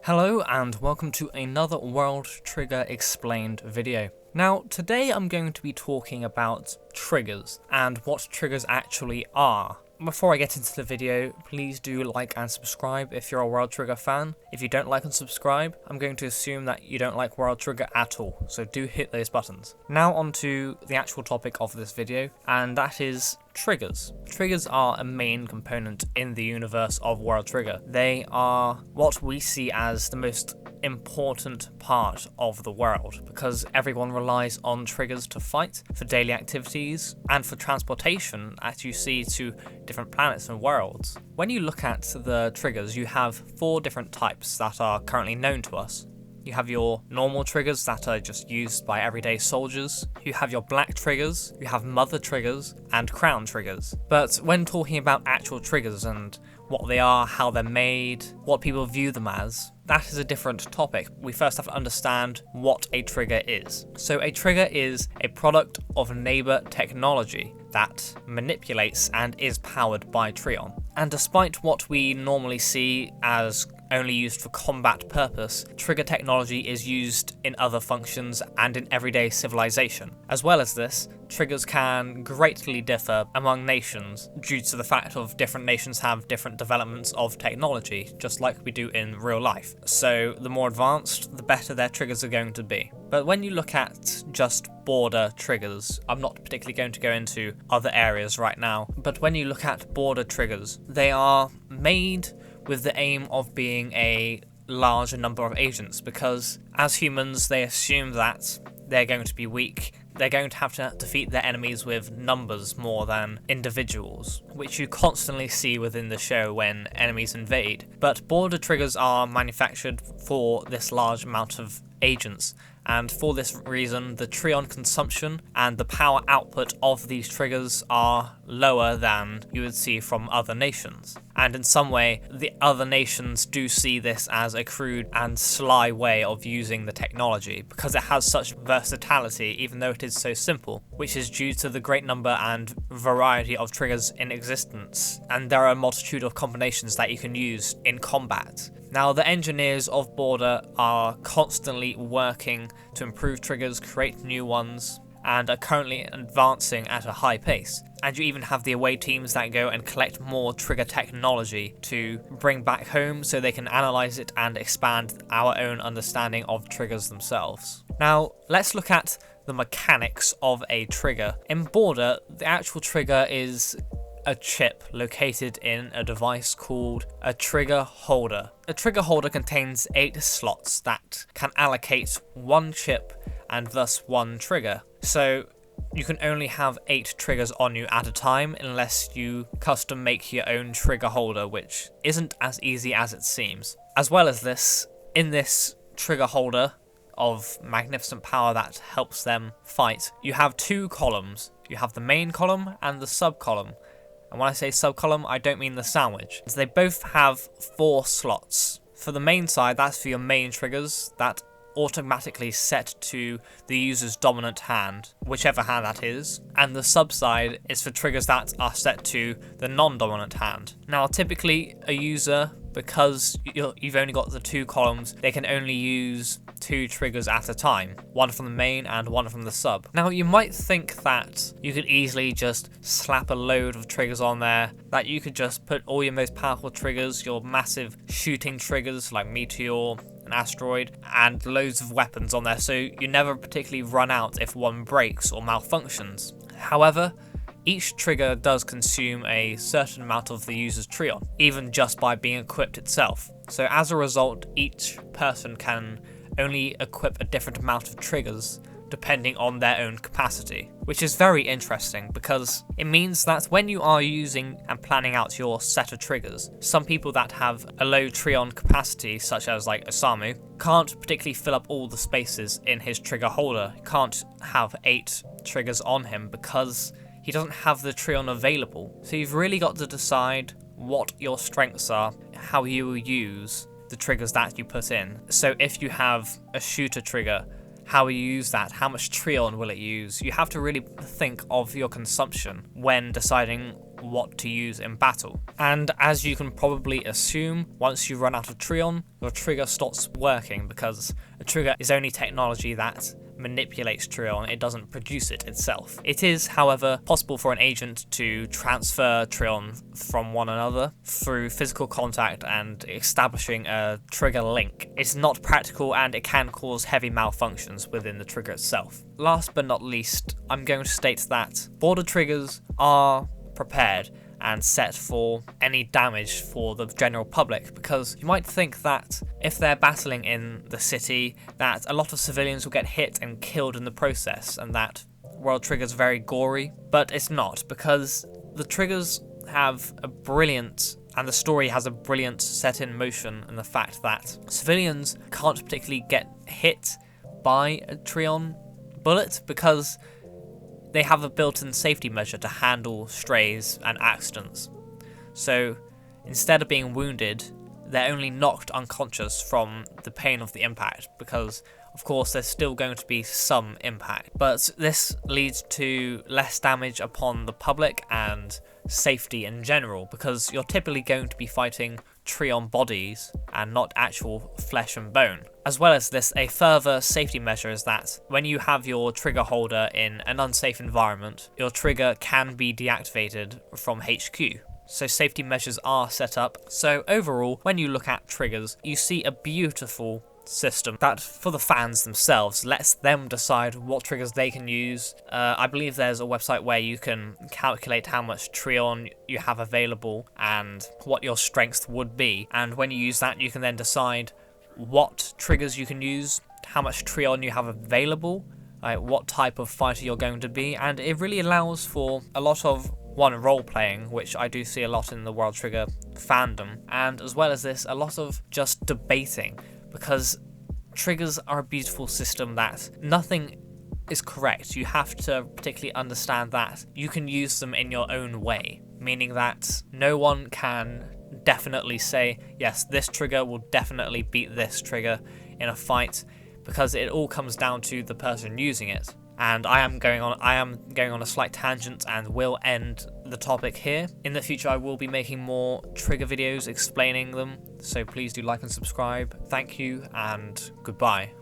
Hello and welcome to another World Trigger Explained video. Now, today I'm going to be talking about triggers and what triggers actually are. Before I get into the video, please do like and subscribe if you're a World Trigger fan. If you don't like and subscribe, I'm going to assume that you don't like World Trigger at all, so do hit those buttons. Now on to the actual topic of this video, and that is triggers. Triggers are a main component in the universe of World Trigger. They are what we see as the most important part of the world, because everyone relies on triggers to fight, for daily activities, and for transportation, as you see, to different planets and worlds. When you look at the triggers, you have 4 different types that are currently known to us. You have your normal triggers that are just used by everyday soldiers, you have your black triggers, you have mother triggers, and crown triggers. But when talking about actual triggers and what they are, how they're made, what people view them as, that is a different topic. We first have to understand what a trigger is. So a trigger is a product of neighbor technology that manipulates and is powered by Trion. And despite what we normally see as only used for combat purpose, trigger technology is used in other functions and in everyday civilization. As well as this, triggers can greatly differ among nations due to the fact of different nations have different developments of technology, just like we do in real life. So the more advanced, the better their triggers are going to be. But when you look at just border triggers, I'm not particularly going to go into other areas right now, but when you look at border triggers, they are made with the aim of being a larger number of agents, because as humans they assume that they're going to be weak, they're going to have to defeat their enemies with numbers more than individuals, which you constantly see within the show when enemies invade. But border triggers are manufactured for this large amount of agents, and for this reason the Trion consumption and the power output of these triggers are lower than you would see from other nations. And in some way, the other nations do see this as a crude and sly way of using the technology, because it has such versatility even though it is so simple, which is due to the great number and variety of triggers in existence, and there are a multitude of combinations that you can use in combat. Now, the engineers of Border are constantly working to improve triggers, create new ones, and are currently advancing at a high pace. And you even have the away teams that go and collect more trigger technology to bring back home so they can analyze it and expand our own understanding of triggers themselves. Now, let's look at the mechanics of a trigger. In Border, the actual trigger is a chip located in a device called a trigger holder. A trigger holder contains 8 slots that can allocate 1 chip and thus 1 trigger. So you can only have 8 triggers on you at a time unless you custom make your own trigger holder, which isn't as easy as it seems. As well as this, in this trigger holder of magnificent power that helps them fight, you have 2 columns. You have the main column and the sub column. And when I say sub-column, I don't mean the sandwich. So they both have 4 slots. For the main side, that's for your main triggers that automatically set to the user's dominant hand, whichever hand that is. And the sub side is for triggers that are set to the non-dominant hand. Now, typically, a user, because you've only got the 2 columns, they can only use 2 triggers at a time, one from the main and one from the sub. Now, you might think that you could easily just slap a load of triggers on there, that you could just put all your most powerful triggers, your massive shooting triggers like Meteor, an asteroid, and loads of weapons on there, so you never particularly run out if one breaks or malfunctions. However, each trigger does consume a certain amount of the user's Trion, even just by being equipped itself. So as a result, each person can only equip a different amount of triggers depending on their own capacity, which is very interesting because it means that when you are using and planning out your set of triggers, some people that have a low Trion capacity, such as like Osamu, can't particularly fill up all the spaces in his trigger holder. He can't have 8 triggers on him because he doesn't have the Trion available. So you've really got to decide what your strengths are, how you will use the triggers that you put in. So if you have a shooter trigger, how will you use that? How much Trion will it use? You have to really think of your consumption when deciding what to use in battle. And as you can probably assume, once you run out of Trion, your trigger stops working, because a trigger is only technology that manipulates Trion, it doesn't produce it itself. It is, however, possible for an agent to transfer Trion from one another through physical contact and establishing a trigger link. It's not practical and it can cause heavy malfunctions within the trigger itself. Last but not least, I'm going to state that border triggers are prepared and set for any damage for the general public, because you might think that if they're battling in the city that a lot of civilians will get hit and killed in the process, and that World Trigger's very gory, but it's not, because the triggers have a brilliant, and the story has a brilliant set in motion, and the fact that civilians can't particularly get hit by a Trion bullet because they have a built-in safety measure to handle strays and accidents. So instead of being wounded, they're only knocked unconscious from the pain of the impact, because of course there's still going to be some impact. But this leads to less damage upon the public and safety in general, because you're typically going to be fighting Trion bodies and not actual flesh and bone. As well as this, a further safety measure is that when you have your trigger holder in an unsafe environment, your trigger can be deactivated from HQ. So safety measures are set up. So overall, when you look at triggers, you see a beautiful system that, for the fans themselves, lets them decide what triggers they can use. I believe there's a website where you can calculate how much Trion you have available and what your strength would be, and when you use that you can then decide what triggers you can use, how much Trion you have available, what type of fighter you're going to be, and it really allows for a lot of role playing, which I do see a lot in the World Trigger fandom, and as well as this, a lot of just debating, because triggers are a beautiful system that nothing is correct. You have to particularly understand that you can use them in your own way, meaning that no one can definitely say, yes, this trigger will definitely beat this trigger in a fight, because it all comes down to the person using it. And I am going on a slight tangent and will end the topic here. In the future I will be making more trigger videos explaining them, so please do like and subscribe. Thank you and goodbye.